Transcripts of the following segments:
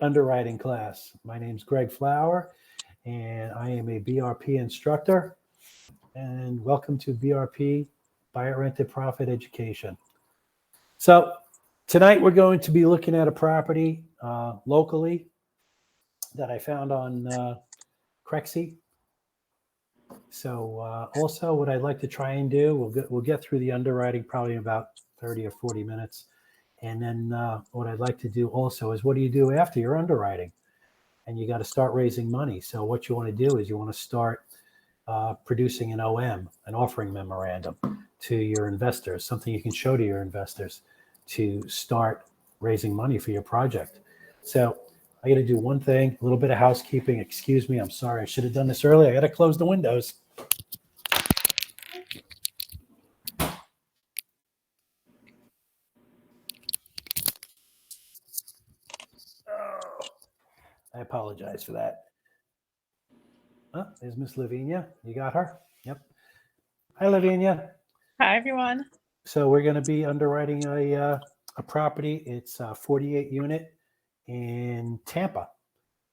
underwriting class. My name's Greg Flower, and I am a BRP instructor. And welcome to BRP, Buy It, Rent It, Profit Education. So tonight we're going to be looking at a property locally that I found on Crexy. So also what I'd like to try and do, we'll get through the underwriting probably in about 30 or 40 minutes. And then what I'd like to do also is, what do you do after your underwriting? And you got to start raising money. So what you want to do is you want to start producing an OM, an offering memorandum, to your investors, something you can show to your investors to start raising money for your project. So I got to do one thing, a little bit of housekeeping. Excuse me, I'm sorry. I should have done this earlier. I got to close the windows. I apologize for that. Oh, there's Miss Lavinia. You got her? Yep. Hi, Lavinia. Hi, everyone. So we're going to be underwriting a property. It's a 48 unit in Tampa.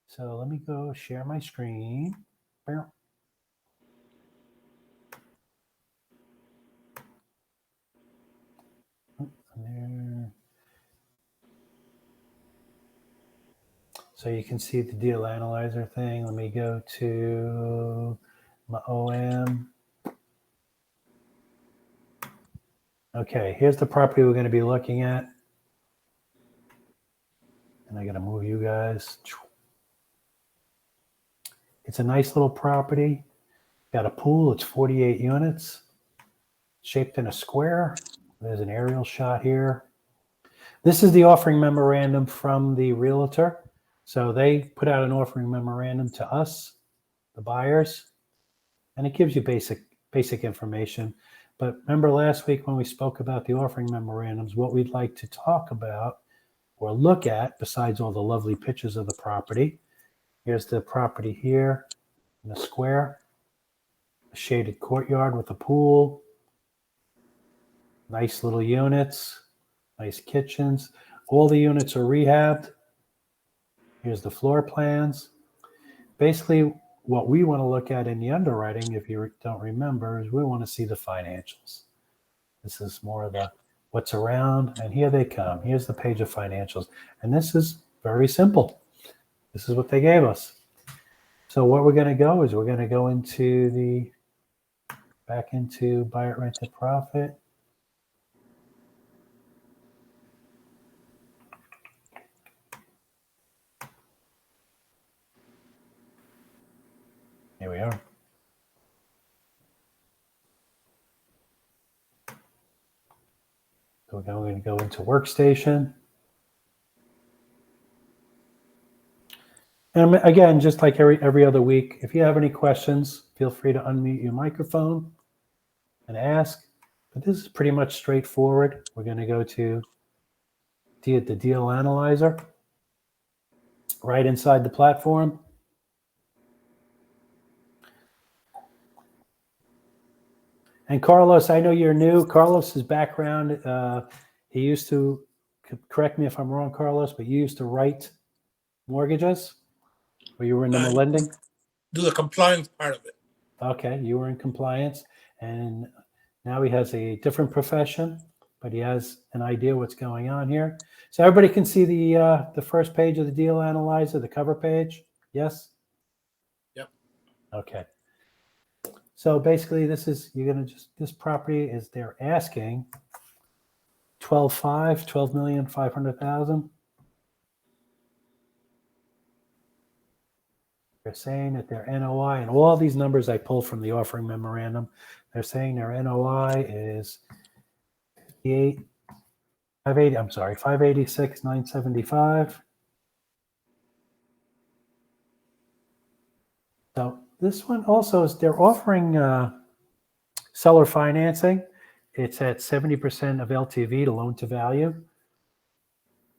So let me go share my screen. There. So you can see the deal analyzer thing. Let me go to my OM. Okay, here's the property we're going to be looking at. And I got to move you guys. It's a nice little property. Got a pool. It's 48 units. Shaped in a square. There's an aerial shot here. This is the offering memorandum from the realtor. So they put out an offering memorandum to us, the buyers, and it gives you basic information. But remember last week when we spoke about the offering memorandums, what we'd like to talk about or look at, besides all the lovely pictures of the property. Here's the property here in a square, a shaded courtyard with a pool, nice little units, nice kitchens. All the units are rehabbed. Here's the floor plans. Basically, what we want to look at in the underwriting, if you don't remember, is we want to see the financials. This is more of the what's around, and here they come. Here's the page of financials. And this is very simple. This is what they gave us. So what we're going to go is we're going to go into back into Buy It, Rent It, Profit. Here we are. So we're going to go into Workstation. And again, just like every other week, if you have any questions, feel free to unmute your microphone and ask. But this is pretty much straightforward. We're going to go to the deal analyzer right inside the platform. And Carlos, I know you're new. Carlos's background, he used to, correct me if I'm wrong, Carlos, but you used to write mortgages, or you were in the lending? Do the compliance part of it. Okay, you were in compliance, and now he has a different profession, but he has an idea what's going on here. So everybody can see the first page of the deal analyzer, the cover page. Yes? Yep. Okay. So basically, this property is they're asking 12,500,000. They're saying that their NOI, and all these numbers I pulled from the offering memorandum, they're saying their NOI is 586,975. So this one also is, they're offering seller financing. It's at 70% of LTV to loan to value.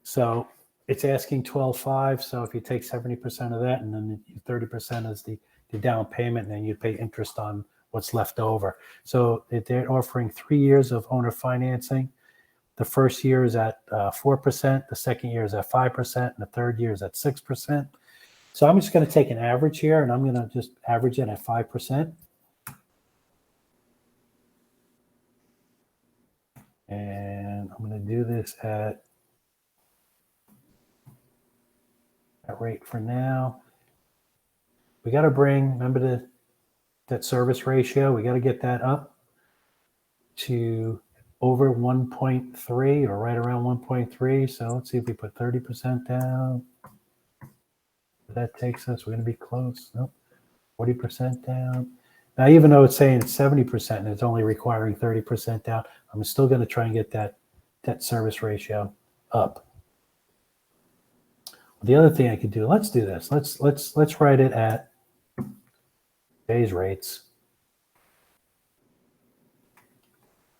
So it's asking 12.5. So if you take 70% of that, and then 30% is the down payment, and then you pay interest on what's left over. So they're offering 3 years of owner financing. The first year is at 4%, the second year is at 5%, and the third year is at 6%. So I'm just going to take an average here, and I'm going to just average it at 5%. And I'm going to do this at that rate for now. We got to remember the debt service ratio, we got to get that up to over 1.3 or right around 1.3. So let's see if we put 30% down. That takes us, we're going to be close. Nope. 40% down. Now, even though it's saying it's 70% and it's only requiring 30% down, I'm still going to try and get that debt service ratio up. The other thing I could do, let's do this. Let's write it at today's rates.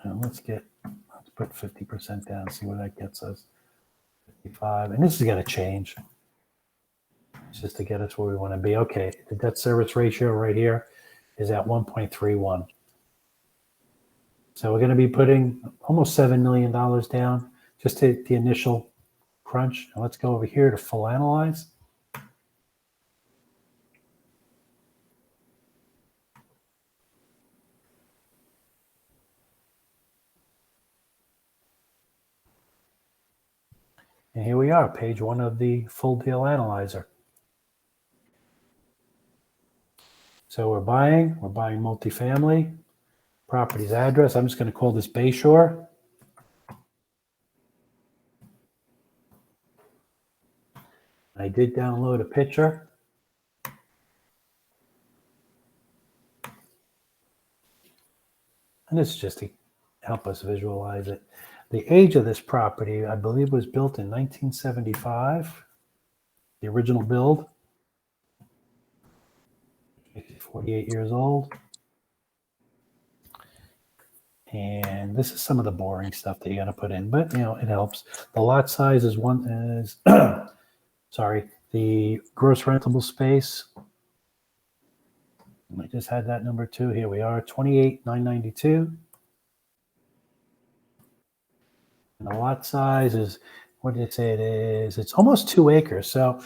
And let's put 50% down, see what that gets us. 55, and this is going to change. It's just to get us where we want to be. Okay, the debt service ratio right here is at 1.31. So we're going to be putting almost $7 million down just to the initial crunch. And let's go over here to full analyze. And here we are, page 1 of the full deal analyzer. So we're buying multifamily, property's address. I'm just going to call this Bayshore. I did download a picture. And this is just to help us visualize it. The age of this property, I believe, was built in 1975, the original build. 48 years old. And this is some of the boring stuff that you got to put in, but it helps. The lot size is the gross rentable space. I just had that number too. Here we are, 28,992. And the lot size is, what did it say it is? It's almost 2 acres. So,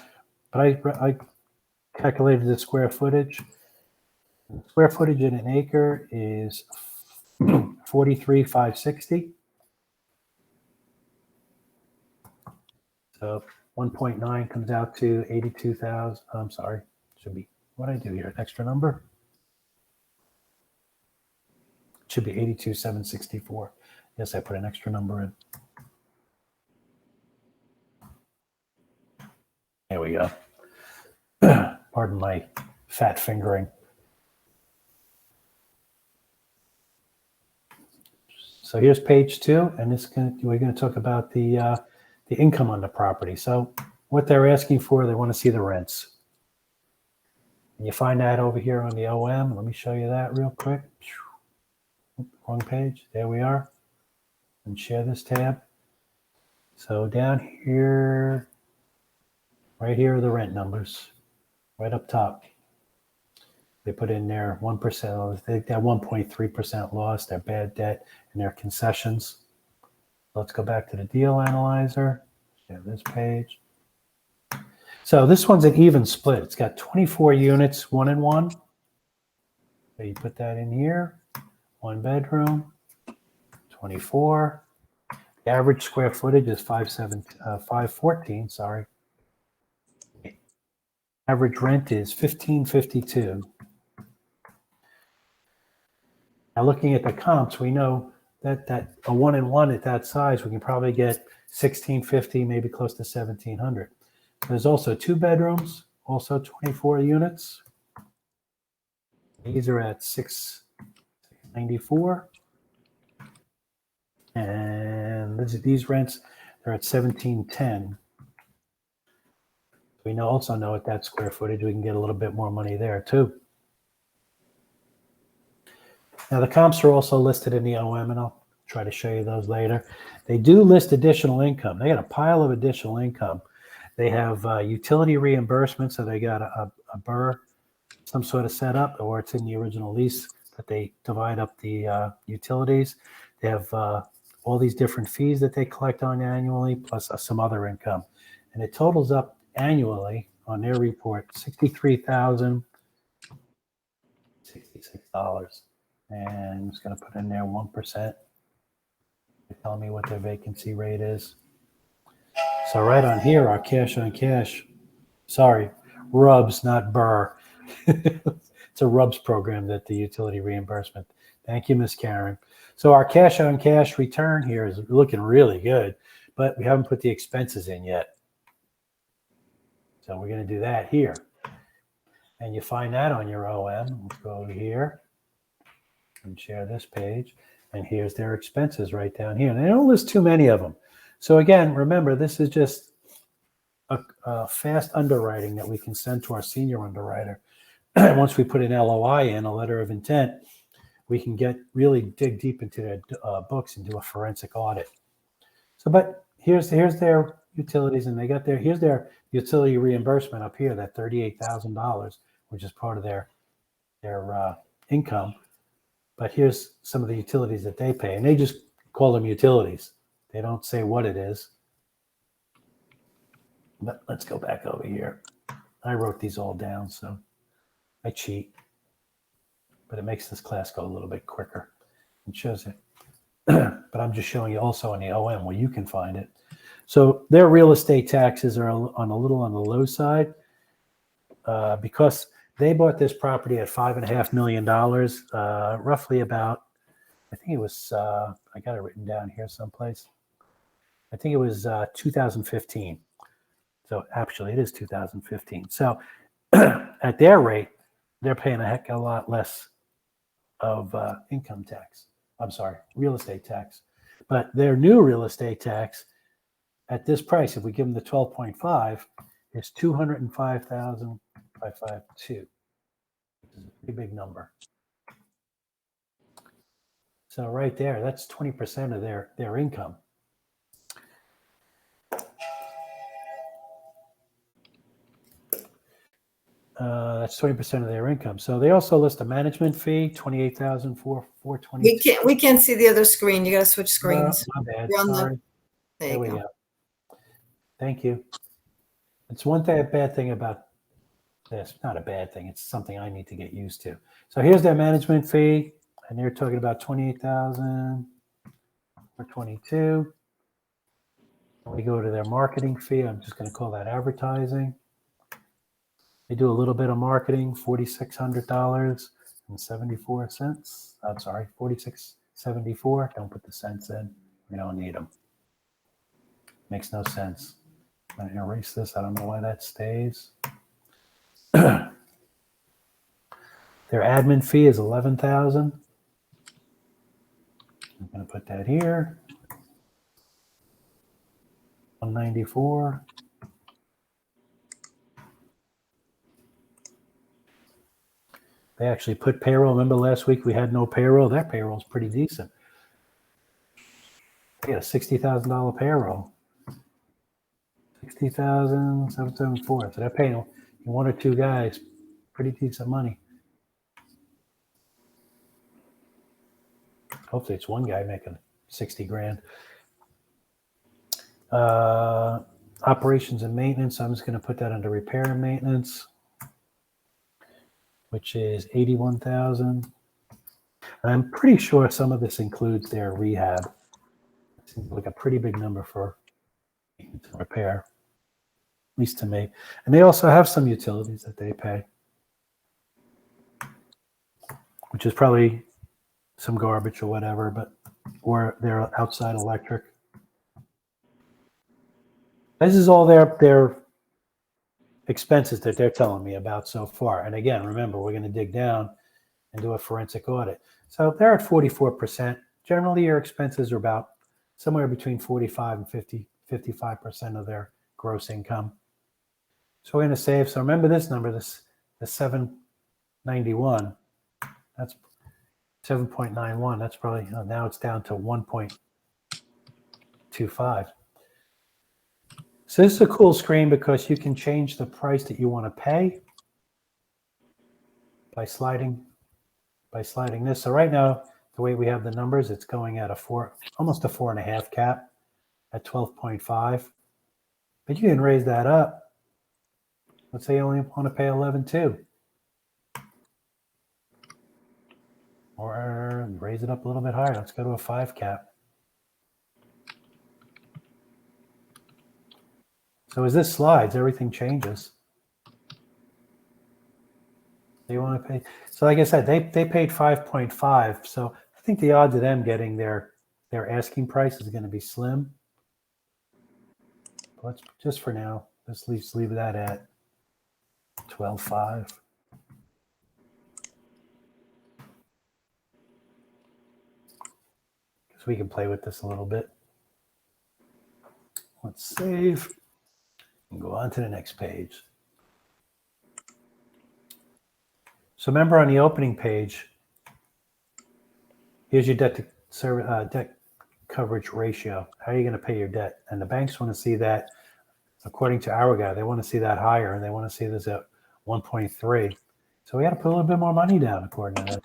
but I calculated the square footage. The square footage in an acre is 43,560. So 1.9 comes out to 82,000. I'm sorry, should be, what did I do here? An extra number? It should be 82,764. Yes, I put an extra number in. There we go. Pardon my fat fingering. So here's page 2, and we're going to talk about the income on the property. So what they're asking for, they want to see the rents. And you find that over here on the OM. Let me show you that real quick. Wrong page. There we are. And share this tab. So down here, right here are the rent numbers, right up top. They put in their 1%, they got 1.3% loss, their bad debt, and their concessions. Let's go back to the deal analyzer. Share this page. So this one's an even split. It's got 24 units, 1 and 1. So you put that in here. 1 bedroom, 24. The average square footage is 514. Sorry. Average rent is $1,552. Now, looking at the comps, we know that a 1 and 1 at that size, we can probably get $1,650, maybe close to $1,700. There's also 2 bedrooms, also 24 units. These are at $694, and these rents are at $1,710. We also know at that square footage we can get a little bit more money there too. Now the comps are also listed in the OM, and I'll try to show you those later. They do list additional income. They got a pile of additional income. They have utility reimbursement, so they got a BRR, some sort of setup, or it's in the original lease that they divide up the utilities. They have all these different fees that they collect on annually, plus some other income. And it totals up annually on their report, $63,066. And I'm just going to put in there 1%. Tell me what their vacancy rate is. So right on here, our cash on cash, sorry, RUBS, not BRR. It's a RUBS program, that the utility reimbursement. Thank you, Miss Karen. So our cash on cash return here is looking really good, but we haven't put the expenses in yet. So we're going to do that here. And you find that on your OM. Let's go over here and share this page. And here's their expenses right down here. And they don't list too many of them. So again, remember, this is just a fast underwriting that we can send to our senior underwriter. Once we put an LOI in, a letter of intent, we can really dig deep into their books and do a forensic audit. So, but here's their utilities, and here's their utility reimbursement up here, that $38,000, which is part of their income. But here's some of the utilities that they pay, and they just call them utilities. They don't say what it is. But let's go back over here. I wrote these all down, so I cheat. But it makes this class go a little bit quicker. It shows it. But I'm just showing you also on the OM where you can find it. So their real estate taxes are a little on the low side because they bought this property at $5.5 million, roughly about, I think it was, I got it written down here someplace. I think it was 2015. So actually it is 2015. So at their rate, they're paying a heck of a lot less of income tax. I'm sorry, real estate tax. But their new real estate tax at this price, if we give them the 12.5, is $205,552. Which is a pretty big number. So right there, that's 20% of their income. That's 20% of their income. So they also list a management fee, $28,420. We can't see the other screen. You got to switch screens. My bad. You're on Sorry. There we you go. go. Thank you. It's one thing, a bad thing about this. Not a bad thing. It's something I need to get used to. So here's their management fee, and they're talking about $28,422. We go to their marketing fee. I'm just going to call that advertising. They do a little bit of marketing, $4,600.74. I'm sorry, $46.74. Don't put the cents in. We don't need them. Makes no sense. I'm going to erase this. I don't know why that stays. Their admin fee is $11,000. I'm going to put that here. $194. They actually put payroll. Remember last week we had no payroll? That payroll is pretty decent. They had a $60,000 payroll. $60,774. So they're paying one or two guys pretty decent money. Hopefully it's one guy making 60 grand. Operations and maintenance. I'm just going to put that under repair and maintenance, which is $81,000. I'm pretty sure some of this includes their rehab. It seems like a pretty big number for repair, at least to me. And they also have some utilities that they pay, which is probably some garbage or whatever, or their outside electric. This is all their expenses that they're telling me about so far. And again, remember, we're going to dig down and do a forensic audit. So they're at 44%. Generally, your expenses are about somewhere between 45 and 55% of their gross income. So we're going to save. So remember this number, the 791. That's 7.91. That's probably, now it's down to 1.25. So this is a cool screen because you can change the price that you want to pay by sliding this. So right now the way we have the numbers, it's going at almost a 4.5 cap at 12.5. But you can raise that up. Let's say you only want to pay 11.2. Or raise it up a little bit higher. Let's go to a 5 cap. So as this slides, everything changes. They want to pay. So like I said, they paid 5.5. So I think the odds of them getting their asking price is going to be slim. Let's just for now, let's leave that at 12.5. Because we can play with this a little bit. Let's save and go on to the next page. So remember on the opening page, here's your debt coverage ratio. How are you going to pay your debt? And the banks want to see that, according to our guy, they want to see that higher, and they want to see this at 1.3. So we got to put a little bit more money down according to that.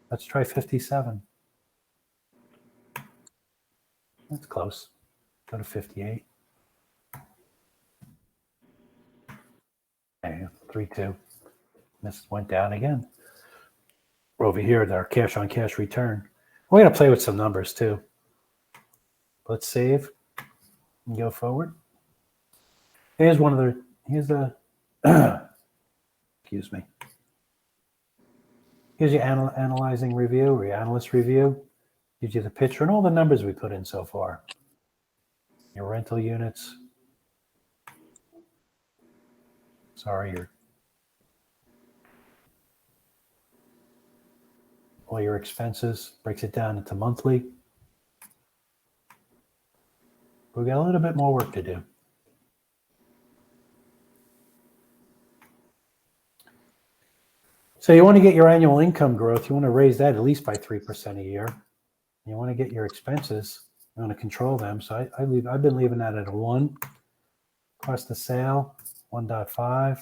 Let's try 57. That's close. Go to 58. And 3.2. This went down again. We're over here at our cash on cash return. We're going to play with some numbers too. Let's save and go forward. Here's the excuse me. Here's your analyzing review or your analyst review. Gives you the picture and all the numbers we put in so far. Your rental units. Sorry, all your expenses. Breaks it down into monthly. We've got a little bit more work to do. So you want to get your annual income growth. You want to raise that at least by 3% a year. You want to get your expenses. You want to control them. So I've been leaving that at a 1. Cost of sale, 1.5.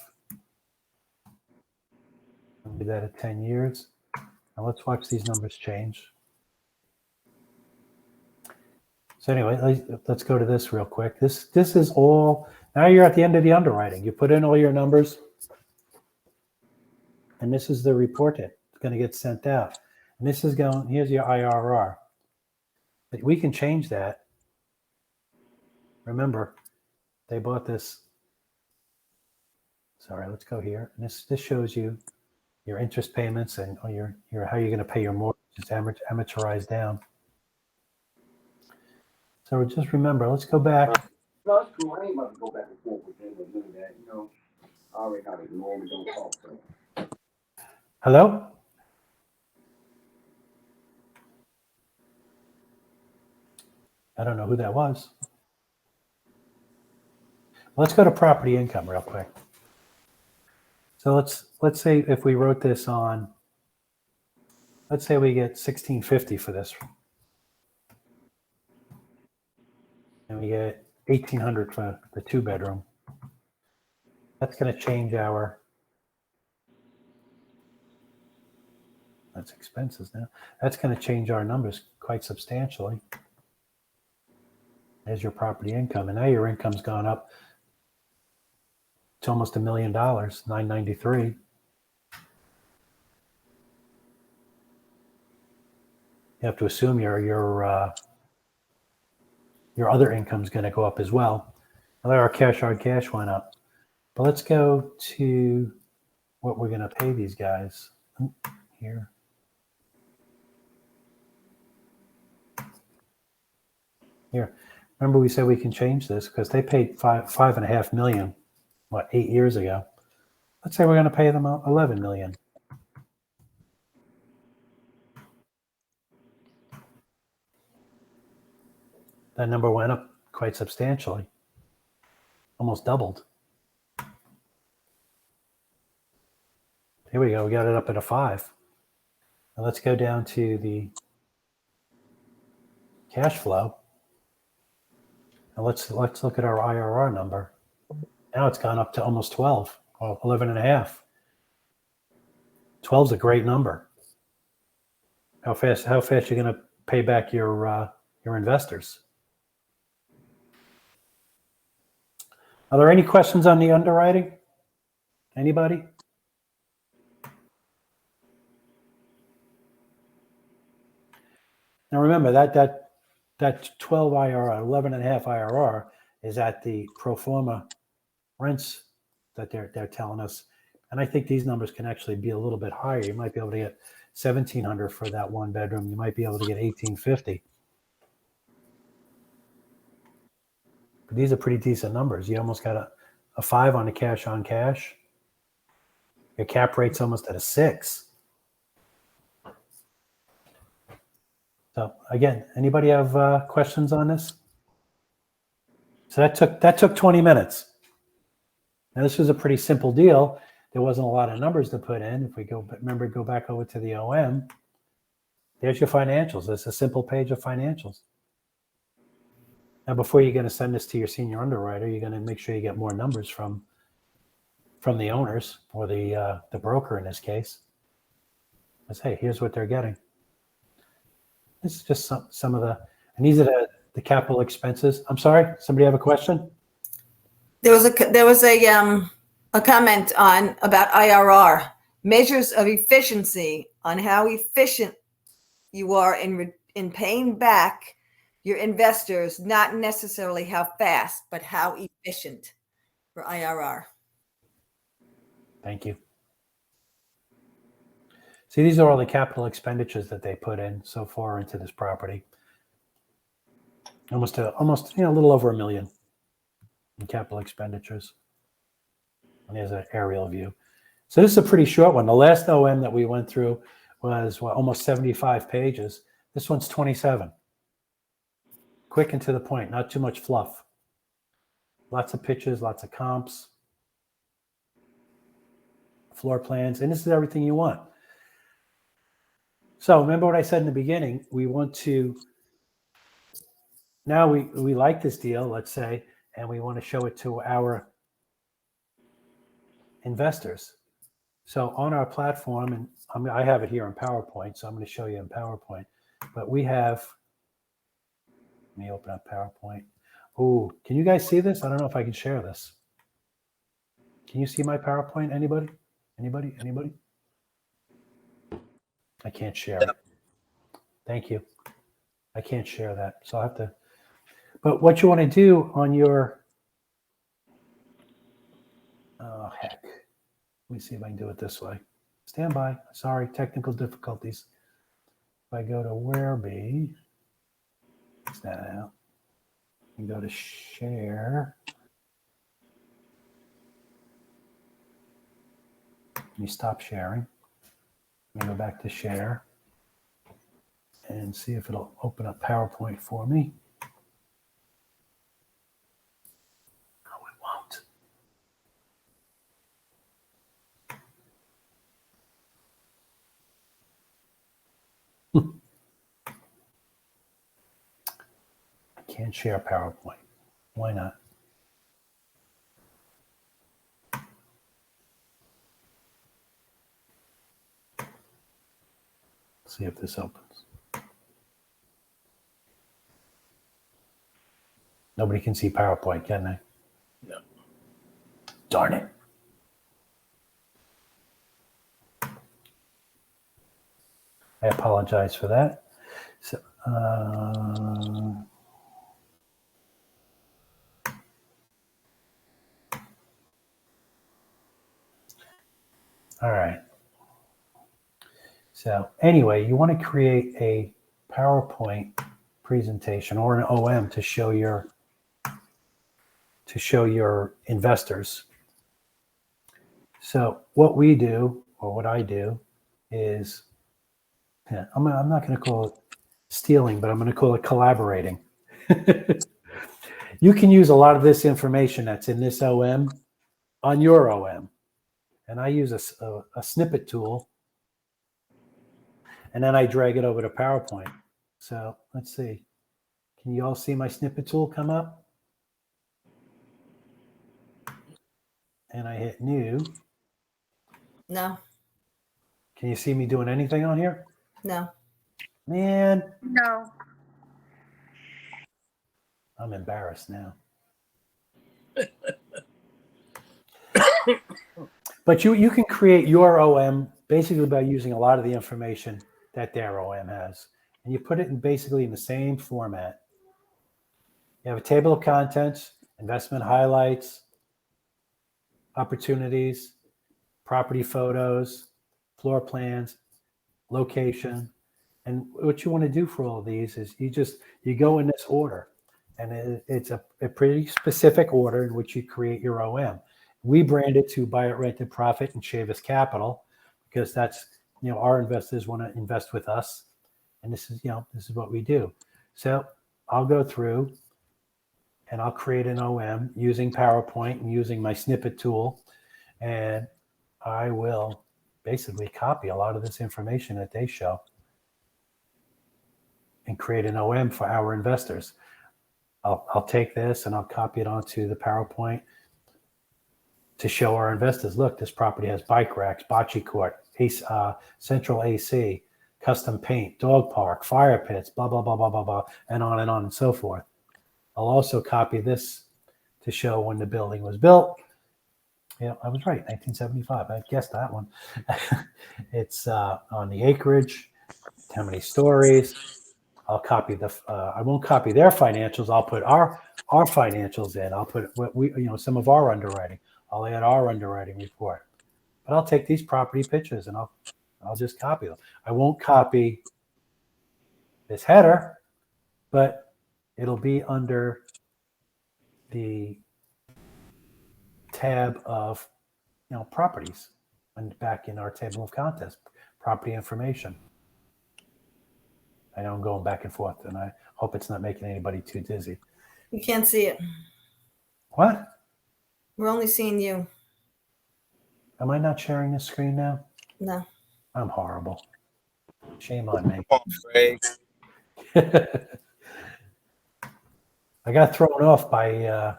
I'll do that at 10 years. Now let's watch these numbers change. So anyway, let's go to this real quick. This is all, now you're at the end of the underwriting. You put in all your numbers. And this is the report that's going to get sent out. And this is going, here's your IRR. But we can change that. Remember, they bought this. Sorry, let's go here. And this shows you your interest payments and your how you're going to pay your mortgage. It's amortized down. So just remember, let's go back. No, it's cool. I ain't about to go back and forth with him or none of that. You know, I already got to ignore him and don't talk to him. Hello? I don't know who that was. Let's go to property income real quick. So let's say if we wrote this on, let's say we get 1650 for this. And we get 1800 for the 2-bedroom. That's going to change our, that's expenses now. That's going to change our numbers quite substantially. There's your property income. And now your income's gone up to almost $1 million, 993. You have to assume your other income's going to go up as well. Although our cash on cash went up. But let's go to what we're going to pay these guys here. Here. Remember we said we can change this because they paid $5.5 million, 8 years ago. Let's say we're going to pay them $11 million. That number went up quite substantially, almost doubled. Here we go. We got it up at a 5. Now let's go down to the cash flow. And let's look at our IRR number. Now it's gone up to almost 12, or 11.5. 12 is a great number. How fast you're going to pay back your investors. Are there any questions on the underwriting? Anybody? Now remember that 12 IRR, 11.5 IRR is at the pro forma rents that they're telling us. And I think these numbers can actually be a little bit higher. You might be able to get $1,700 for that one bedroom. You might be able to get $1,850. But these are pretty decent numbers. You almost got a 5 on the cash on cash. Your cap rate's almost at a 6. So again, anybody have questions on this? So that took 20 minutes. Now this was a pretty simple deal. There wasn't a lot of numbers to put in. If we go back over to the OM, there's your financials. It's a simple page of financials. Now, before you're going to send this to your senior underwriter, you're going to make sure you get more numbers from the owners or the broker in this case. Let's say, here's what they're getting. This is just some of the, and these are the capital expenses. I'm sorry, somebody have a question? There was a comment about IRR, measures of efficiency, on how efficient you are in paying back your investors, not necessarily how fast, but how efficient for IRR. Thank you. See, these are all the capital expenditures that they put in so far into this property. Almost a little over $1 million in capital expenditures. And there's an aerial view. So this is a pretty short one. The last OM that we went through was almost 75 pages. This one's 27. Quick and to the point, not too much fluff. Lots of pictures, lots of comps, floor plans, and this is everything you want. So remember what I said in the beginning, we want to, now we like this deal, let's say, and we want to show it to our investors. So on our platform, and I have it here in PowerPoint, so I'm going to show you in PowerPoint, but we have, let me open up PowerPoint. Oh, can you guys see this? I don't know if I can share this. Can you see my PowerPoint? Anybody? I can't share it. Thank you. I can't share that. So I'll have to, but what you want to do on your, oh, heck. Let me see if I can do it this way. Stand by. Sorry, technical difficulties. If I go to Whereby, is that out? And go to share. Let me stop sharing. Let me go back to share and see if it'll open up PowerPoint for me. No, it won't. I can't share PowerPoint. Why not? See if this opens. Nobody can see PowerPoint, can they? No. Darn it. I apologize for that. So, all right. So anyway, you want to create a PowerPoint presentation or an OM to show your investors. So what we do, or what I do, is I'm not going to call it stealing, but I'm going to call it collaborating. You can use a lot of this information that's in this OM on your OM. And I use a snippet tool, and then I drag it over to PowerPoint. So let's see. Can you all see my snippet tool come up? And I hit new. No, Can you see me doing anything on here? no. Man, No. I'm embarrassed now. But you can create your OM basically by using a lot of the information that their OM has. And you put it in basically in the same format. You have a table of contents, investment highlights, opportunities, property photos, floor plans, location. And what you want to do for all of these is you go in this order. And it's a pretty specific order in which you create your OM. We brand it to buy it, rent it, profit, and Chavis Capital, because that's, our investors want to invest with us. And this is what we do. So I'll go through and I'll create an OM using PowerPoint and using my snippet tool. And I will basically copy a lot of this information that they show and create an OM for our investors. I'll take this and I'll copy it onto the PowerPoint to show our investors, look, this property has bike racks, bocce court, central AC, custom paint, dog park, fire pits, blah, blah, blah, blah, blah, blah, and on and so forth. I'll also copy this to show when the building was built. I was right, 1975. I guessed that one. It's on the acreage, how many stories. I'll copy I won't copy their financials. I'll put our financials in. I'll put what some of our underwriting. I'll add our underwriting report. But I'll take these property pictures and I'll just copy them. I won't copy this header, but it'll be under the tab of properties and back in our table of contents, property information. I know I'm going back and forth, and I hope it's not making anybody too dizzy. You can't see it. What? We're only seeing you. Am I not sharing this screen now? No. I'm horrible. Shame on me. I got thrown off by.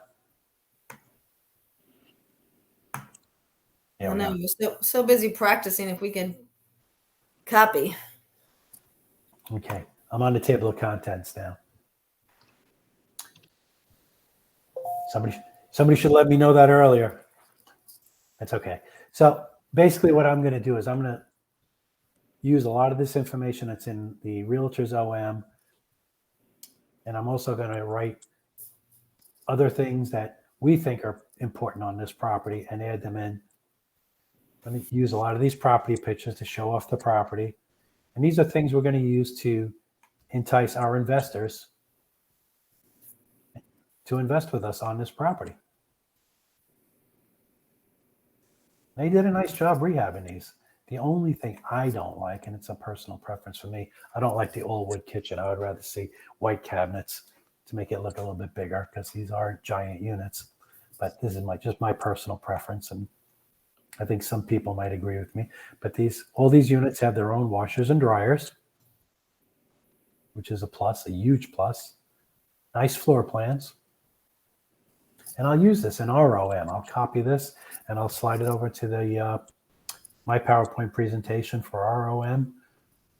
I know. You're so busy practicing if we can copy. Okay. I'm on the table of contents now. Somebody should let me know that earlier. That's okay. So basically what I'm going to do is I'm going to use a lot of this information that's in the realtor's OM. And I'm also going to write other things that we think are important on this property and add them in. I'm going to use a lot of these property pictures to show off the property. And these are things we're going to use to entice our investors to invest with us on this property. They did a nice job rehabbing these. The only thing I don't like, and it's a personal preference for me, I don't like the all wood kitchen. I would rather see white cabinets to make it look a little bit bigger because these are giant units. But this is just my personal preference, and I think some people might agree with me. But all these units have their own washers and dryers, which is a plus, a huge plus. Nice floor plans. And I'll use this in our OM. I'll copy this and I'll slide it over to my PowerPoint presentation for our OM,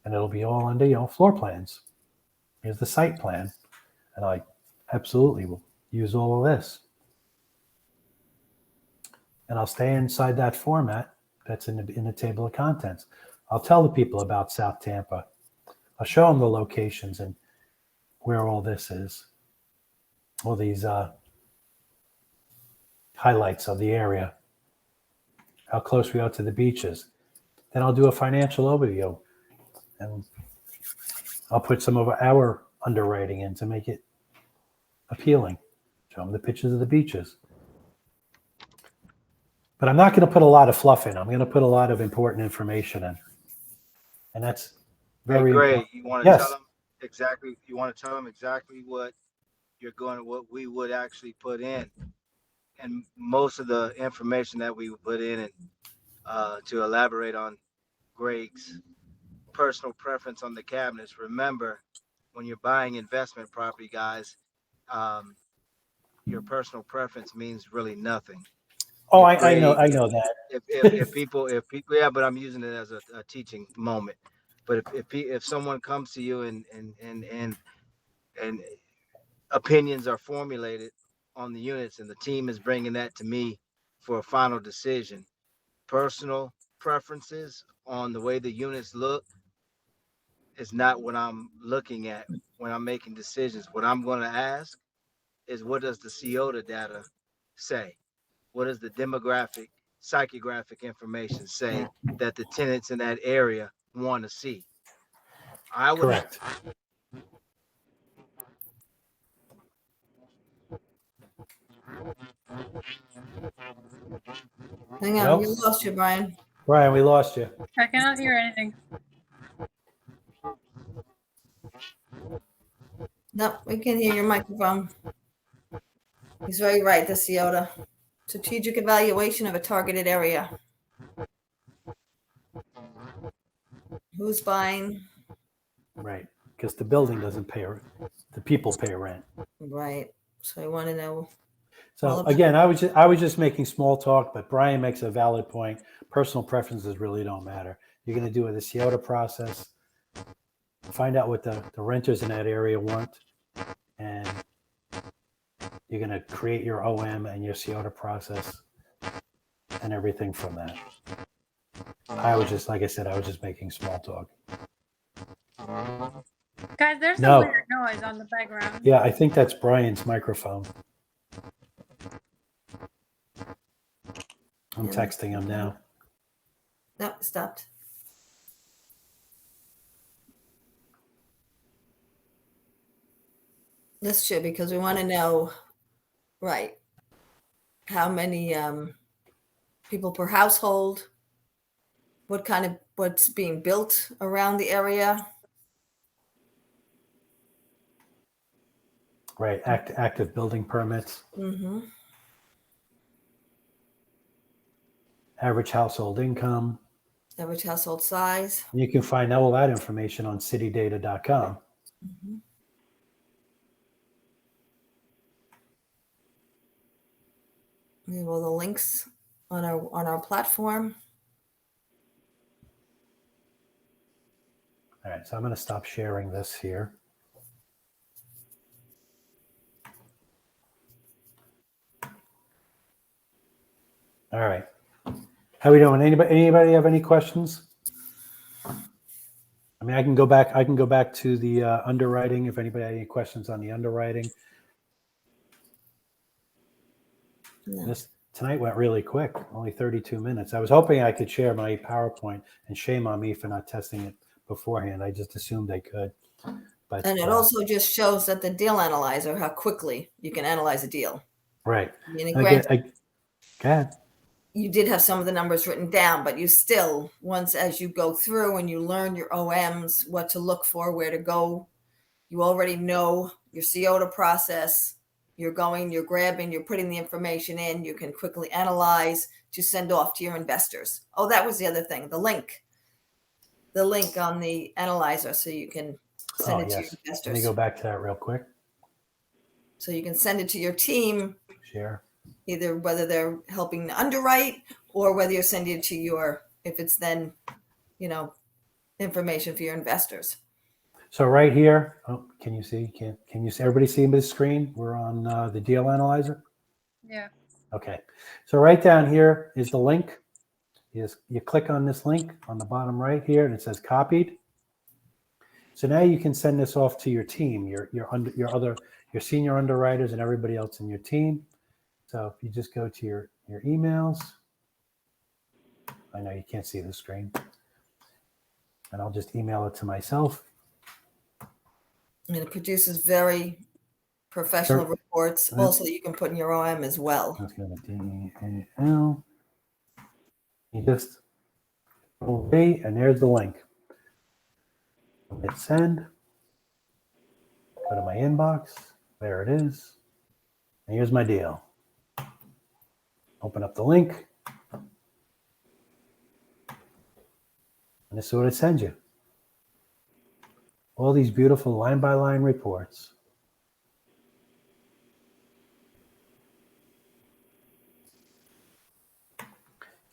and it'll be all under floor plans. Here's the site plan, and I absolutely will use all of this. And I'll stay inside that format that's in the table of contents. I'll tell the people about South Tampa. I'll show them the locations and where all this is. All these highlights of the area, how close we are to the beaches. Then I'll do a financial overview, and I'll put some of our underwriting in to make it appealing. Show them the pictures of the beaches. But I'm not going to put a lot of fluff in. I'm going to put a lot of important information in. And that's very great. You want to Yes. tell them exactly, what what we would actually put in. And most of the information that we would put in, and to elaborate on Greg's personal preference on the cabinets. Remember, when you're buying investment property, guys, your personal preference means really nothing. Oh, I know that. If people, yeah, but I'm using it as a teaching moment. But if someone comes to you and opinions are formulated on the units, and the team is bringing that to me for a final decision, personal preferences on the way the units look is not what I'm looking at when I'm making decisions. What I'm going to ask is, what does the COTA data say? What does the demographic, psychographic information say that the tenants in that area want to see? I would have. Correct. Hang on, we Well, lost you, Brian. Brian, we lost you. I cannot hear anything. No, we can hear your microphone. He's very right, the CIOTA. Strategic evaluation of a targeted area. Who's buying? Right. Because the building doesn't pay, the people pay rent. Right. So I want to know. All So about- again, I was just making small talk, but Brian makes a valid point. Personal preferences really don't matter. You're going to do the CIOTA process, find out what the renters in that area want, and you're going to create your OM and your CIOTA process and everything from that. I was just, like I said, I was just making small talk. Guys, there's No. some weird noise on the background. Yeah, I think that's Brian's microphone. I'm texting him now. No, it stopped. This should, because we want to know, right, how many people per household, what's being built around the area. Right, active building permits, Mm-hmm. average household income. Average household size. You can find all that information on citydata.com. Mm-hmm. We have all the links on our platform. All right, so I'm going to stop sharing this here. All right. How we doing? Anybody have any questions? I mean, I can go back to the underwriting if anybody had any questions on the underwriting. No. This tonight went really quick, only 32 minutes. I was hoping I could share my PowerPoint, and shame on me for not testing it beforehand. I just assumed I could. But And it also just shows that the deal analyzer, how quickly you can analyze a deal. right. I mean, And granted, go ahead. you did have some of the numbers written down, but you still, once as you go through and you learn your OMs, what to look for, where to go, you already know your CIOTA process. You're going, you're grabbing, you're putting the information in. You can quickly analyze to send off to your investors. Oh, that was the other thing, the link on the analyzer, so you can send it to your Let me investors. go back to that real quick. So you can send it to your team, Share. either whether they're helping to underwrite or whether you're sending it to if it's then, information for your investors. So right here, can you see? Can you see? Everybody see the screen? We're on the deal analyzer. Yeah. Okay. So right down here is the link. You click on this link on the bottom right here, and it says copied. So now you can send this off to your team, your senior underwriters, and everybody else in your team. So if you just go to your emails, I know you can't see the screen, and I'll just email it to myself. And it produces very professional Sure. reports. Also, you can put in your OM as well. Let's go to DAL. You just B, and there's the link. Hit send. Go to my inbox. There it is. And here's my deal. Open up the link. And this is what it sends you. All these beautiful line-by-line reports. You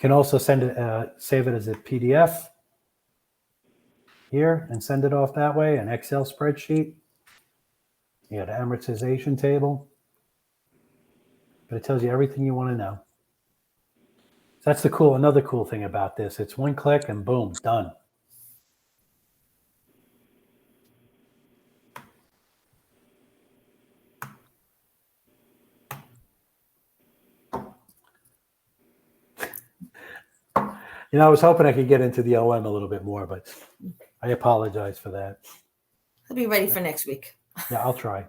can also save it as a PDF. here and send it off that way, an Excel spreadsheet. You got an amortization table, but it tells you everything you want to know. That's another cool thing about this. It's one click and boom, done. I was hoping I could get into the OM a little bit more, but I apologize for that. I'll be ready for next week. Yeah, I'll try.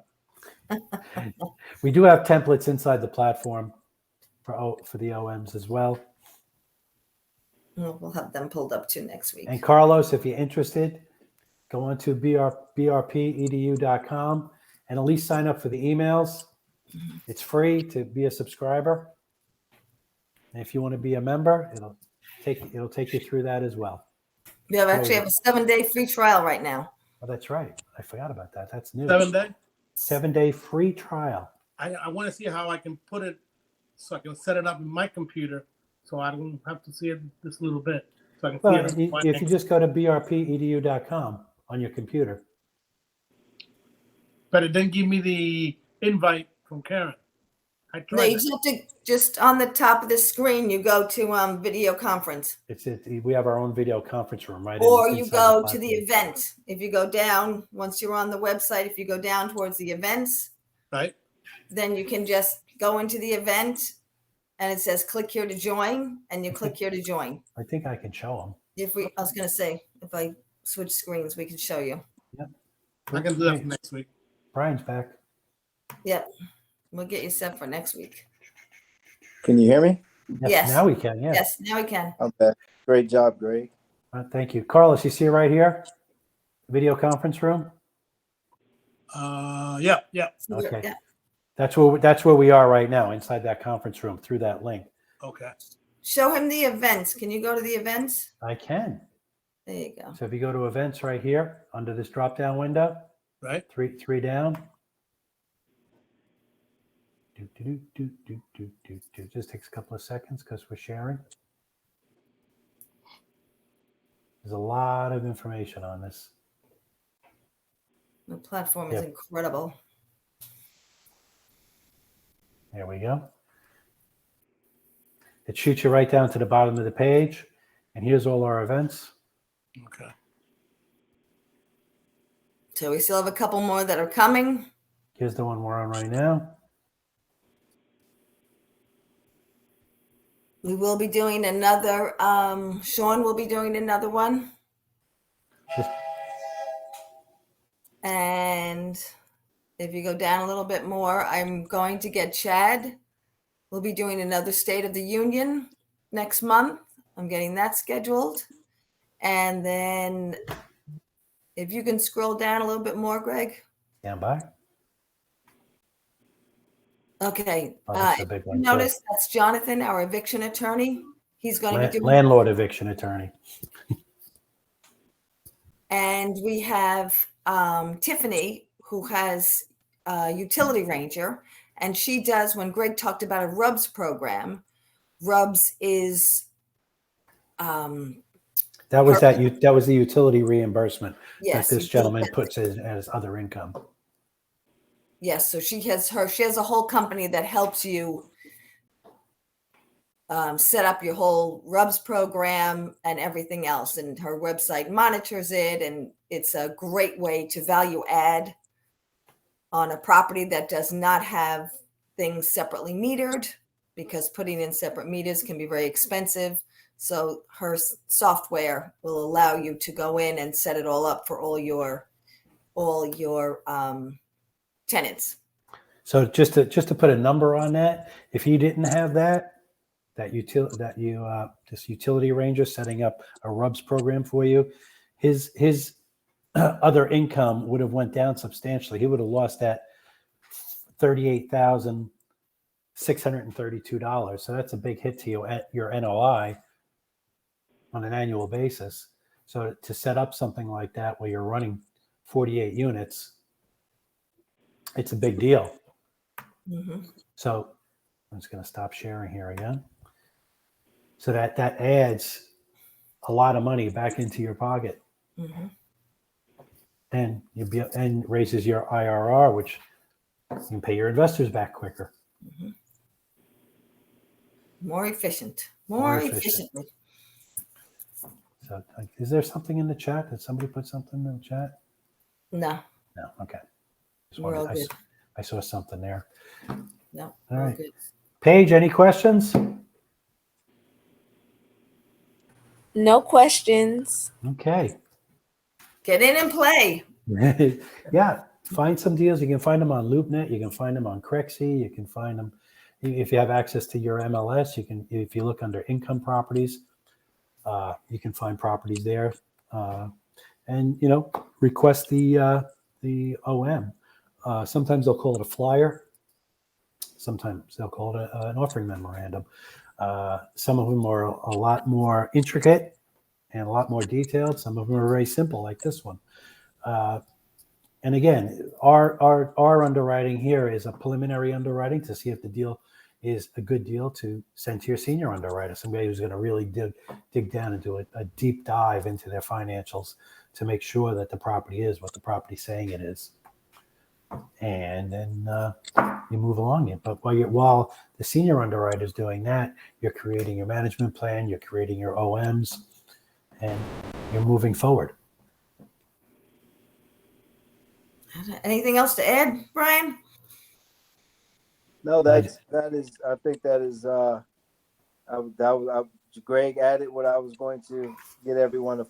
We do have templates inside the platform for the OMs as well. We'll have them pulled up too next week. And Carlos, if you're interested, go on to brpedu.com and at least sign up for the emails. It's free to be a subscriber. And if you want to be a member, it'll take you through that as well. We actually have a 7-day free trial right now. Oh, that's right. I forgot about that. That's new. 7 day. 7-day free trial. I want to see how I can put it so I can set it up in my computer so I don't have to see it this little bit. So I can Well, see it. if you just go to brpedu.com on your computer. But it didn't give me the invite from Karen. I No, tried you just have to, just on the top of the screen, you go to video conference. We have our own video conference room right Or you inside go the to the platform. event. If you go down, once you're on the website, if you go down towards the events, right? then you can just go into the event and it says click here to join, and you click here to join. I think I can show I was going to say, if I switch screens, we can show you. them. I can do that for next week. Brian's back. Yep. We'll get you set for next week. Can you hear me? Yes. Now we can. Yeah. Yes, now we can. Okay. Great job, Greg. Thank you. Carlos, you see it right here? Video conference room. Yeah. Okay. Yeah. That's where we are right now, inside that conference room through that link. Okay. Show him the events. Can you go to the events? I can. There you go. So if you go to events right here under this drop down window, Right. three down. Just takes a couple of seconds because we're sharing. There's a lot of information on this. The platform is Yep. incredible. There we go. It shoots you right down to the bottom of the page. And here's all our events. Okay. So we still have a couple more that are coming. Here's the one we're on right now. We will be doing another, Sean will be doing another one. Just- And if you go down a little bit more, I'm going to get Chad. We'll be doing another State of the Union next month. I'm getting that scheduled. And then if you can scroll down a little bit more, Greg. Stand by. Okay. Oh, that's a big one, too. Notice that's Jonathan, our eviction attorney. He's going to be doing. Landlord eviction attorney. And we have Tiffany, who has a utility ranger, and she does, when Greg talked about a RUBS program, RUBS is That was the utility reimbursement yes, that this gentleman puts as other income. yes. So she has a whole company that helps you set up your whole RUBS program and everything else. And her website monitors it. And it's a great way to value add on a property that does not have things separately metered, because putting in separate meters can be very expensive. So her software will allow you to go in and set it all up for all your tenants. So just to put a number on that, if you didn't have this utility ranger setting up a RUBS program for you, his other income would have went down substantially. He would have lost that $38,632. So that's a big hit to your NOI on an annual basis. So to set up something like that where you're running 48 units, it's a big deal. Mm-hmm. So I'm just going to stop sharing here again. So that adds a lot of money back into your pocket. Mm-hmm. and and raises your IRR, which you can pay your investors back quicker. More efficient. More More efficient. efficiently. So, is there something in the chat? Did somebody put something in the chat? No, No. Okay. we're all good. I saw something there. No, All we're all right. good. Paige, any questions? No questions. Okay. Get in and play. Yeah. Find some deals. You can find them on LoopNet. You can find them on Crexy. You can find them if you have access to your MLS. You can, if you look under income properties, you can find properties there, and request the OM. Sometimes they'll call it a flyer. Sometimes they'll call it an offering memorandum. Some of them are a lot more intricate and a lot more detailed. Some of them are very simple, like this one. And again, our underwriting here is a preliminary underwriting to see if the deal is a good deal to send to your senior underwriter, somebody who's going to really dig down and do a deep dive into their financials to make sure that the property is what the property's saying it is. And then you move along it. But while the senior underwriter is doing that, you're creating your management plan, you're creating your OMs, and you're moving forward. Anything else to add, Brian? No, that is. I think that is. Greg added what I was going to get everyone to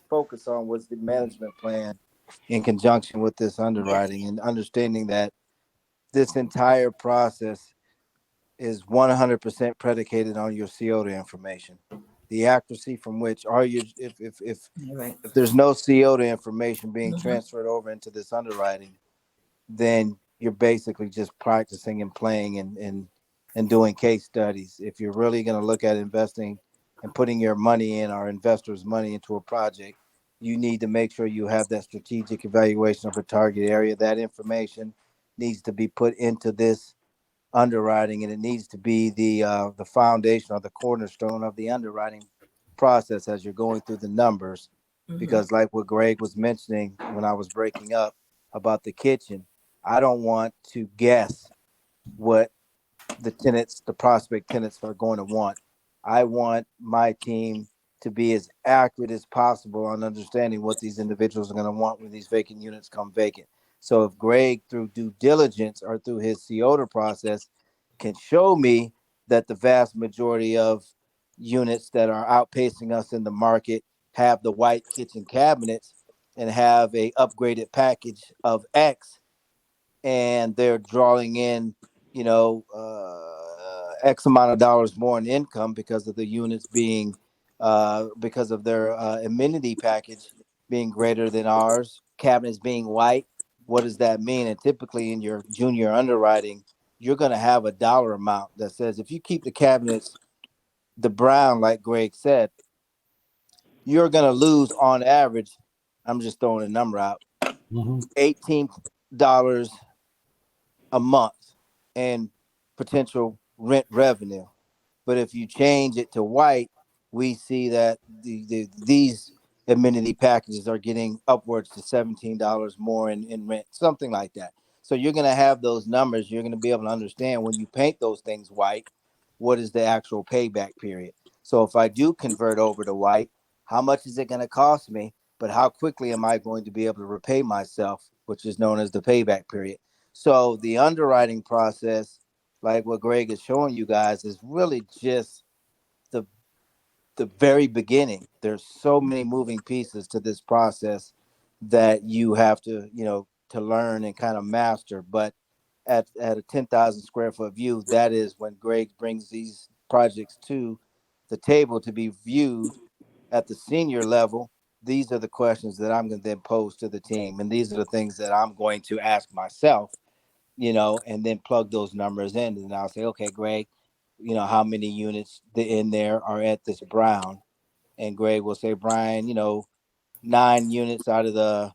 focus on was the management plan in conjunction with this underwriting, and understanding that this entire process is 100% predicated on your COTA information. The accuracy from which are you, if Right. there's no COTA information being transferred over into this underwriting, then you're basically just practicing and playing and doing case studies. If you're really going to look at investing and putting your money in, our investors' money into a project, you need to make sure you have that strategic evaluation of a target area. That information needs to be put into this underwriting, and it needs to be the foundation or the cornerstone of the underwriting process as you're going through the numbers. Because like what Greg was mentioning when I was breaking up about the kitchen, I don't want to guess what the prospect tenants are going to want. I want my team to be as accurate as possible on understanding what these individuals are going to want when these vacant units come vacant. So if Greg, through due diligence or through his COTA process, can show me that the vast majority of units that are outpacing us in the market have the white kitchen cabinets and have a upgraded package of X, and they're drawing in, X amount of dollars more in income because of the units being, because of their amenity package being greater than ours, cabinets being white. What does that mean? And typically in your junior underwriting, you're going to have a dollar amount that says if you keep the cabinets the brown, like Greg said, you're going to lose on average, I'm just throwing a number out, $18 a month in potential rent revenue. But if you change it to white, we see that these amenity packages are getting upwards to $17 more in rent, something like that. So you're going to have those numbers. You're going to be able to understand when you paint those things white, what is the actual payback period. So if I do convert over to white, how much is it going to cost me? But how quickly am I going to be able to repay myself, which is known as the payback period. So the underwriting process, like what Greg is showing you guys, is really just the very beginning. There's so many moving pieces to this process that you have to, to learn and kind of master. But at a 10,000 square foot view, that is when Greg brings these projects to the table to be viewed at the senior level. These are the questions that I'm going to then pose to the team. And these are the things that I'm going to ask myself, and then plug those numbers in. And I'll say, okay, Greg, how many units in there are at this brown? And Greg will say, Brian, 9 units out of the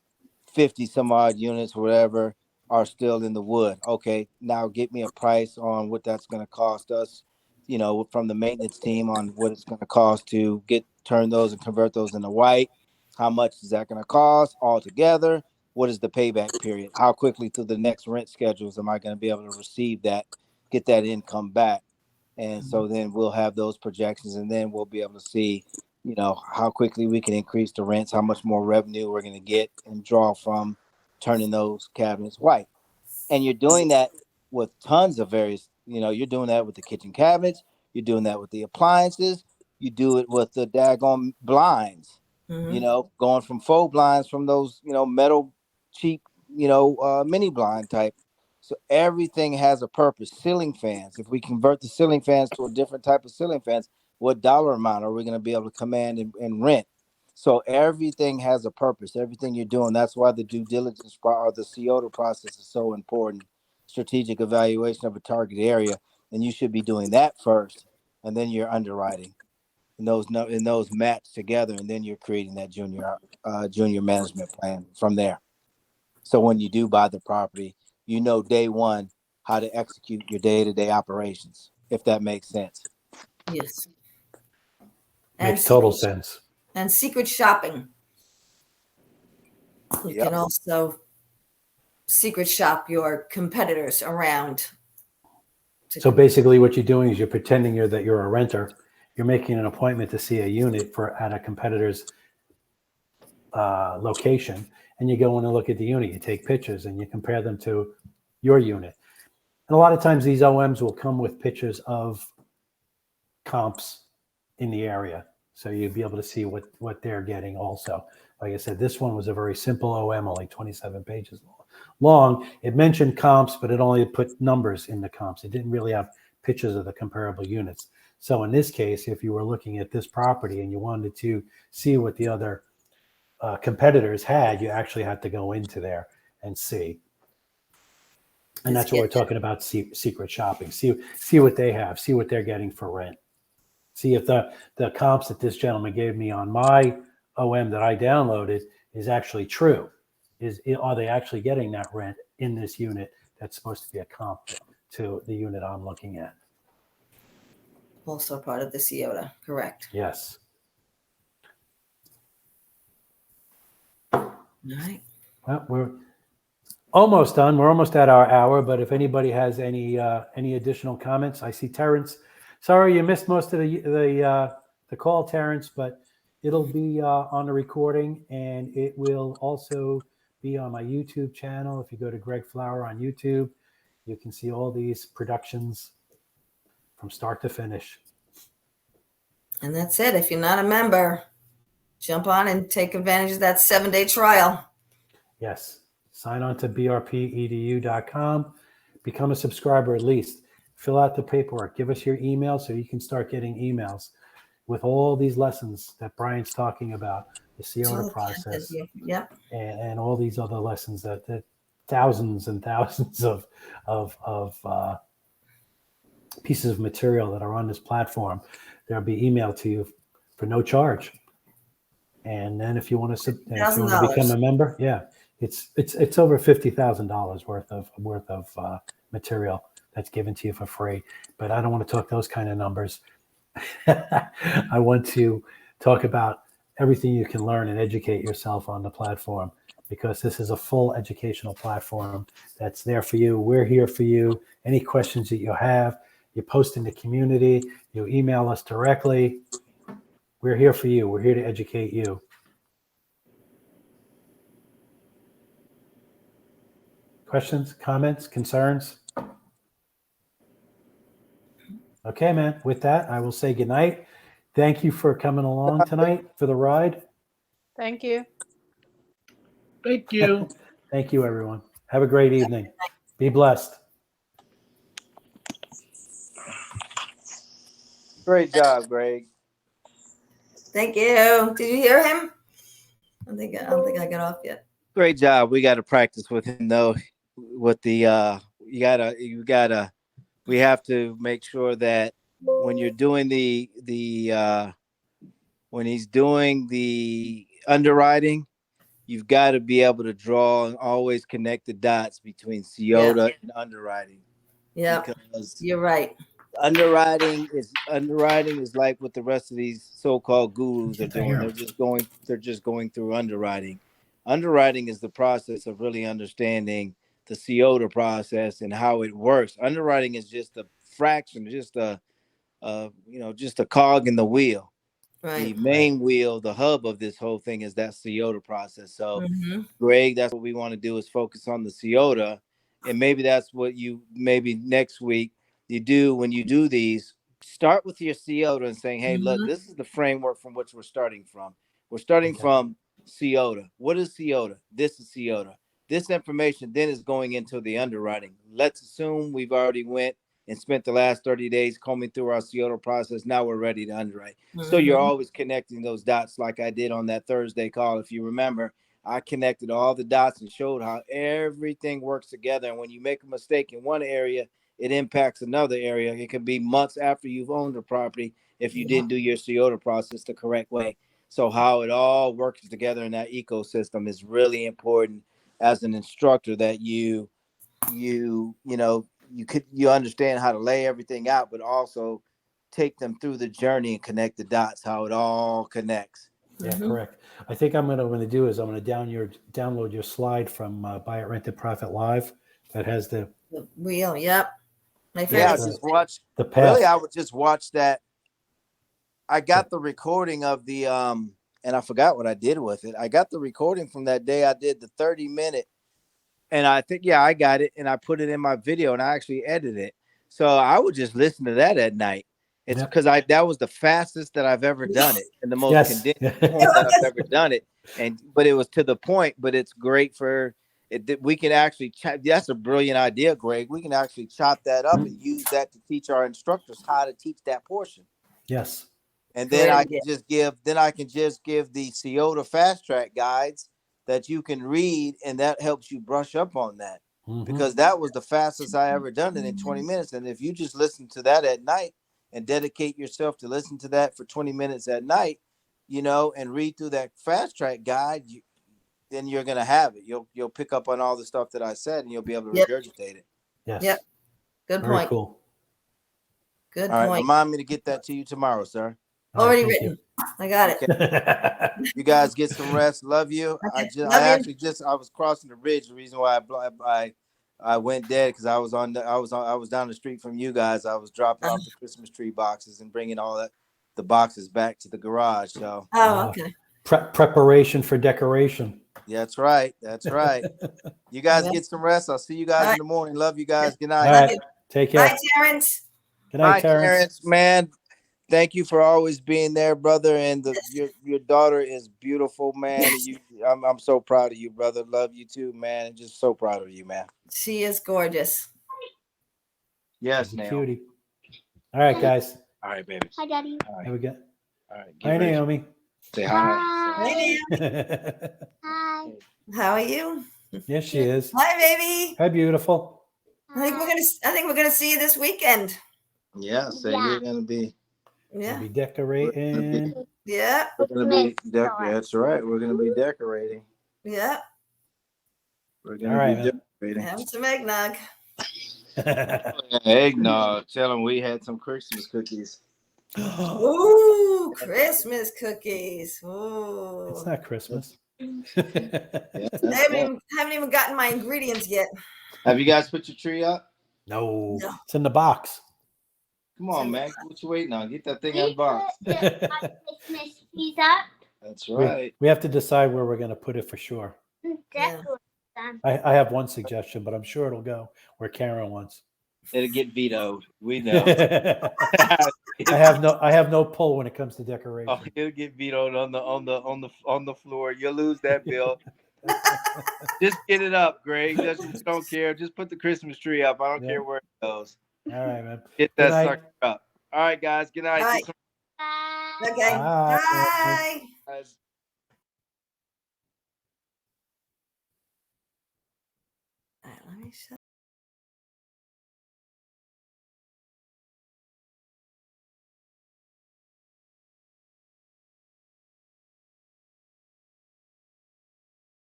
50 some odd units, whatever, are still in the wood. Okay, now get me a price on what that's going to cost us, from the maintenance team on what it's going to cost to turn those and convert those into white. How much is that going to cost altogether? what is the payback period? How quickly through the next rent schedules am I going to be able to receive that, get that income back? And so then we'll have those projections, and then we'll be able to see, you know, how quickly we can increase the rents, how much more revenue we're going to get and draw from turning those cabinets white. And you're doing that with tons of various, you know, you're doing that with the kitchen cabinets, you're doing that with the appliances, you do it with the daggone blinds, you know, going from faux blinds from those, you know, metal cheap, you know, mini blind type. So everything has a purpose. Ceiling fans, if we convert the ceiling fans to a different type of ceiling fans, what dollar amount are we going to be able to command and rent? So everything has a purpose. Everything you're doing. That's why the due diligence or the COTA process is so important. Strategic evaluation of a target area, and you should be doing that first, and then you're underwriting, and those match together, and then you're creating that junior management plan from there. So when you do buy the property, you know day one how to execute your day-to-day operations, if that makes sense. Yes. Makes total sense. And secret shopping. You Yep. can also secret shop your competitors around. So basically what you're doing is you're pretending that you're a renter. You're making an appointment to see a unit at a competitor's location, and you go in and look at the unit. You take pictures and you compare them to your unit. And a lot of times these OMs will come with pictures of comps in the area. So you'd be able to see what they're getting also. Like I said, this one was a very simple OM, only 27 pages long. It mentioned comps, but it only put numbers in the comps. It didn't really have pictures of the comparable units. So in this case, if you were looking at this property and you wanted to see what the other competitors had, you actually had to go into there and see. And that's what we're talking about, secret shopping. See what they have, see what they're getting for rent. See if the comps that this gentleman gave me on my OM that I downloaded is actually true. Are they actually getting that rent in this unit that's supposed to be a comp to the unit I'm looking at? Also part of the COTA, correct. Yes. All right. Well, we're almost done. We're almost at our hour, but if anybody has any additional comments, I see Terrence. Sorry you missed most of the call, Terrence, but it'll be on the recording, and it will also be on my YouTube channel. If you go to Greg Flower on YouTube, you can see all these productions from start to finish. And that's it. If you're not a member, jump on and take advantage of that 7-day trial. Yes. Sign on to brpedu.com. Become a subscriber at least. Fill out the paperwork. Give us your email so you can start getting emails with all these lessons that Brian's talking about, the COTA process, Yep. and all these other lessons that thousands and thousands of pieces of material that are on this platform. They'll be emailed to you for no charge. And then if you want to become a member, yeah, it's over $50,000 worth of material that's given to you for free. But I don't want to talk those kind of numbers. I want to talk about everything you can learn and educate yourself on the platform, because this is a full educational platform that's there for you. We're here for you. Any questions that you have, you post in the community, you email us directly. We're here for you. We're here to educate you. Questions, comments, concerns? Okay, man. With that, I will say goodnight. Thank you for coming along tonight for the ride. Thank you. Thank you. Thank you, everyone. Have a great evening. Be blessed. Great job, Greg. Thank you. Did you hear him? I don't think I got off yet. Great job. We got to practice with him though. With the we have to make sure that when you're doing when he's doing the underwriting, you've got to be able to draw and always connect the dots between COTA and underwriting. Yeah, because you're right. Underwriting is like what the rest of these so-called gurus are doing. They're just going through underwriting. Underwriting is the process of really understanding the COTA process and how it works. Underwriting is just a fraction, just just a cog in the wheel. The Right. main wheel, the hub of this whole thing is that COTA process. So, Mm-hmm. Greg, that's what we want to do is focus on the COTA. And maybe that's what maybe next week you do when you do these. Start with your COTA and saying, hey, look, Mm-hmm. this is the framework from which we're starting from. We're starting from COTA. What is COTA? This is COTA. This information then is going into the underwriting. Let's assume we've already went and spent the last 30 days combing through our COTA process. Now we're ready to underwrite. So you're Mm-hmm. always connecting those dots like I did on that Thursday call. If you remember, I connected all the dots and showed how everything works together. And when you make a mistake in one area, it impacts another area. It could be months after you've owned the property if you didn't do your COTA process the correct way. So how it all works together in that ecosystem is really important as an instructor, that you understand how to lay everything out, but also take them through the journey and connect the dots, how it all connects. Yeah, Mhm. correct. I think what I'm going to do is I'm going to download your slide from Buy It, Rent It, Profit Live that has the The wheel. Yep. My friend Yeah, is just watch. the Really, past. I would just watch that. I got the recording of the and I forgot what I did with it. I got the recording from that day I did the 30-minute, and I think I got it, and I put it in my video, and I actually edited it. So I would just listen to that at night. It's Yep. because that was the fastest that I've ever done it, and the most Yes. condensed form that I've ever done it. But it was to the point. But it's great for it. We can actually that's a brilliant idea, Greg. We can actually chop that up and use that to teach our instructors how to teach that portion. Yes. And Great then I idea. can just give the COTA fast track guides that you can read, and that helps you brush up on that. Mhm. Because that was the fastest I ever done it in 20 minutes. And if you just listen to that at night and dedicate yourself to listen to that for 20 minutes at night, and read through that fast track guide, then you're gonna have it. You'll pick up on all the stuff that I said, and you'll be able to Yep. regurgitate it. Yes. Yep. Good Very point. cool. Good All right, point. remind me to get that to you tomorrow, sir. All right, Already thank written. I got Okay. you. You guys get some rest. Love you. Okay. I Love you. was crossing the bridge. The reason why I went dead because I was down the street from you guys. I was dropping off the Christmas tree boxes and bringing the boxes back to the garage. So Oh, okay. Preparation for decoration. that's right. That's right. You guys Yeah. get some rest. I'll see you guys in the morning. Love you guys. Good All night. Love right. you. Take care. Bye, Terrence. Good night, Hi, Terrence. Terrence. Man, thank you for always being there, brother. And your daughter is beautiful, man. I'm so proud of you, brother. Love you too, man. And just so proud of you, man. She is gorgeous. Yes, She's a Naomi. cutie. All right, guys. All right, baby. Hi, Daddy. All right. Have a good. All right. Hi, Naomi. Say hi. Hi, Hi. Nan. Hi. How are you? Yes, she is. Hi, baby. Hi, beautiful. I think we're gonna see you this weekend. Yeah, say Yeah. you're gonna be. We'll Yeah. be decorating. Yeah. We're gonna be. That's right. We're gonna be decorating. Yeah. We're All gonna right, be man. decorating. Have some eggnog. Eggnog. Tell them we had some Christmas cookies. Ooh, Christmas cookies. Ooh. It's not Christmas. Yeah, I that's haven't even gotten my ingredients yet. Have you guys put your tree up? No, No. it's in the box. Come on, man. What you waiting on? Get that thing unboxed. Christmas trees up. That's right. We have to decide where we're going to put it for sure. Yeah. I have one suggestion, but I'm sure it'll go where Karen wants. It'll get vetoed. We know. I have no pull when it comes to decoration. Oh, it'll get vetoed on the floor. You'll lose that bill. Just get it up, Greg. Just don't care. Just put the Christmas tree up. I don't care where it goes. All right, man. Get Good that night. sucker up. All right, guys. Good night. All Get right. some Okay. Bye. Bye. guys. All right, let me shut